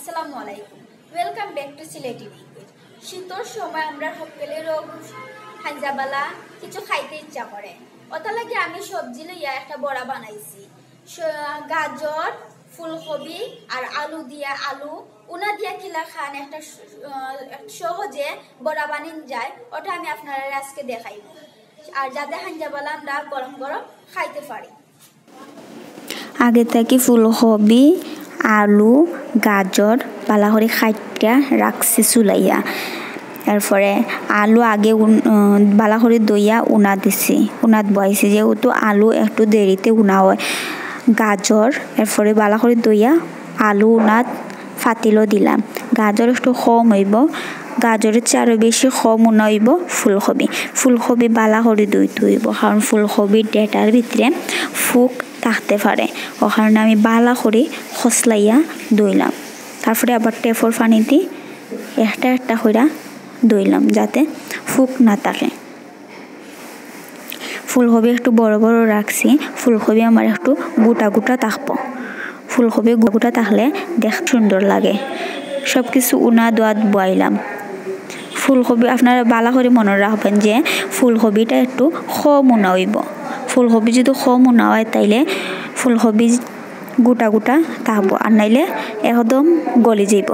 আসসালামু আলাইকুম। Welcome back to Sylheti video. শীতের সময় আমরা সকলে রোগ হাঞ্জাবালা কিছু খাইতে ইচ্ছা করে, ওটা লাগে আমি সবজি লইয়া একটা বড়া বানাইছি। গাজর, ফুলকপি আর আলু দিয়া উনা দিয়া কিলা খান একটা সহজে বড়া বানিয়ে যায়, ওটা আমি আপনারা আজকে দেখাইব। আর যাতে হাঞ্জাবালা আমরা গরম গরম খাইতে পারি। আগে থেকে ফুলকপি আলু গাজর বালা করে খাইটা রাখছি চুলাইয়া। এরপরে আলু আগে বালা করে দইয়া উনা দিছি, উনাত বয়াইছি, যেহেতু আলু একটু দেরিতে উনা হয়। গাজর এরপরে বালা করে দইয়া আলু উনাত ফাতিলও দিলাম। গাজর একটু কম হইব, গাজরের চেয়ে বেশি কম উনা হইব ফুলকপি বালা করে দইতে হইব, কারণ ফুলকপির ডেটার ভিতরে ফুক থাকতে পারে। ও কারণে আমি বালা করে খসলাইয়া দইলাম। তারপরে আবার টেপর পানিতে একটা একটা করে দইলাম যাতে ফুক না থাকে। ফুলকপি একটু বড় বড় রাখছি, ফুলকপি আমার একটু গোটা গোটা থাকবো। ফুলকপি গোটা থাকলে দেখতে সুন্দর লাগে। সব কিছু উনা দোয়াত বয়াইলাম। ফুলকপি আপনারা বালা করে মনে রাখবেন যে ফুলকপিটা একটু কম উনা হইব। ফুলকপি যদি কম উনা হয় তাইলে ফুলকপি গোটা গোটা থাকবো, আর নাইলে একদম গলি যাইব।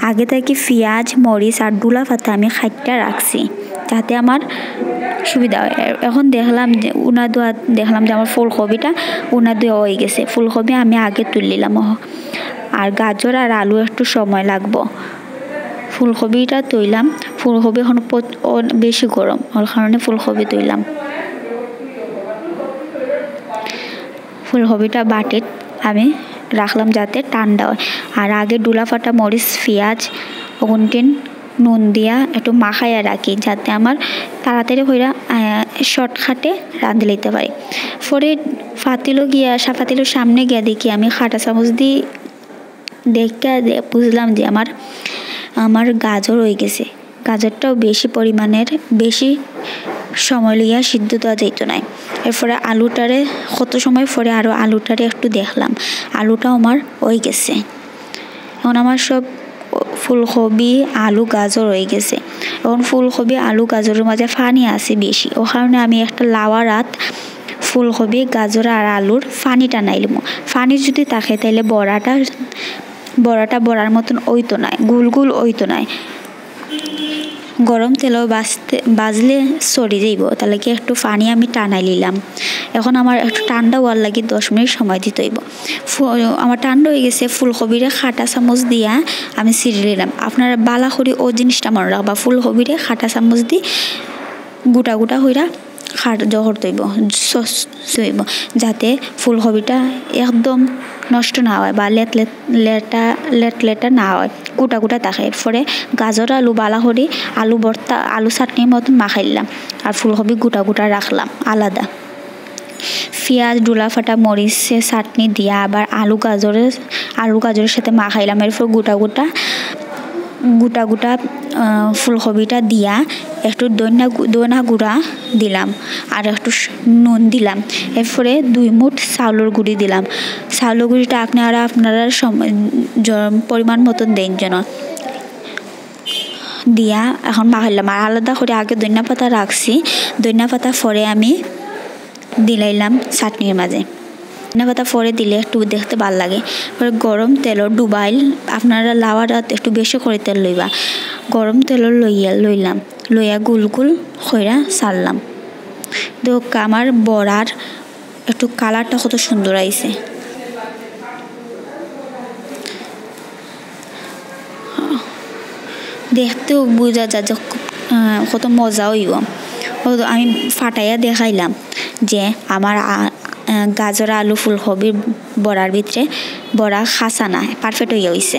আগে থেকে পেঁয়াজ মরিচ আর ডুলা পাতা আমি খাইটা রাখছি যাতে আমার সুবিধা হয়। এখন দেখলাম যে উনা দোয়া দেখলাম যে আমার ফুলকপিটা উনা দেওয়া হয়ে গেছে। ফুলকপি আমি আগে তুললাম, আর গাজর আর আলু একটু সময় লাগবো। ফুলকপিটা তৈলাম, ফুলকপি এখন বেশি গরম ওর কারণে ফুলকপি তৈলাম। ফুলকপিটা বাটিত আমি রাখলাম যাতে ঠান্ডা হয়। আর আগে ডুলা ফাটা মরিচ পেঁয়াজ ওগুনটিন নুন দিয়া একটু মাখাইয়া রাখি যাতে আমার তাড়াতাড়ি হইরা শর্টকাটে রাঁধে লইতে পারি। পরে ফাতিলো সামনে গিয়া দেখি আমি খাটা চামচ দিয়ে দেখে বুঝলাম যে আমার গাজর হয়ে গেছে। গাজরটাও বেশি পরিমাণের বেশি সময় লইয়া সিদ্ধ দেওয়া যেত না। এরপরে আলুটারে কত সময় পরে আরও আলুটারে একটু দেখলাম, আলুটাও আমার হয়ে গেছে। এখন আমার সব ফুলকপি আলু গাজর হয়ে গেছে। এখন ফুলকপি আলু গাজরের মাঝে পানি আছে বেশি, ও কারণে আমি একটা লাওয়া রাত ফুলকপি গাজর আর আলুর পানি টানাইলাম। পানি যদি থাকে তাইলে বড়াটা বড়ার মতন ওইতো নয়, গুল গুল ওইতো নয়। গরম তেলও বাজলে সরি যাইব, তাহলে কি একটু পানি আমি টানাই নিলাম। এখন আমার একটু ঠান্ডা হওয়ার লাগে 10 মিনিট সময় দিতে হইব। আমার ঠান্ডা হয়ে গেছে, ফুলকপিরে খাটা চামচ দিয়া আমি ছিঁড়ে নিলাম। আপনারা বালা করে ও জিনিসটা মনে রাখবা, ফুলকপিরে খাটা চামচ দি গোটা গোটা হইরা জহর তৈব সইব, যাতে ফুলকপিটা একদম নষ্ট না হয় বা লেটা না হয়, গোটা গোটা থাকে। এরপরে গাজর আলু বালা করে আলু ভর্তা আলু চাটনির মতন মাখাইলাম, আর ফুলকপি গোটা গোটা রাখলাম আলাদা। পেঁয়াজ ডুলা ফাটা মরিচের চাটনি দিয়া আবার আলু গাজরের সাথে মাখাইলাম। এরপর গোটা গোটা ফুলকপিটা দিয়া একটু দইনা গুঁড়া দিলাম আর একটু নুন দিলাম। এরপরে 2 মুঠ চাউলের গুঁড়ি দিলাম। চাউলের গুঁড়িটা আপনারা পরিমাণ মতন দেন যেন দিয়া এখন মাখাইলাম। আর আলাদা করে আগে ধনিয়া পাতা রাখছি, ধনিয়া পাতা পরে আমি দিলাইলাম চাটনির মাঝে। ধনিয়া পাতা পরে দিলে একটু দেখতে ভাল লাগে। পরে গরম তেলও ডুবাইল, আপনারা লাওয়া রাত একটু বেশি করে তেল লইবা। গরম তেলও লইয়া গুল গুল খইরা ছাড়লাম। তো আমার বড়ার একটু কালারটা কত সুন্দর আইছে। দেখতেও বোঝা যায় যে কত মজা হইব। আমি ফাটাইয়া দেখাইলাম যে আমার গাজর আলু ফুলকপির বড়ার ভিতরে বড়া খাসা না পারফেক্ট হইয়া হইছে।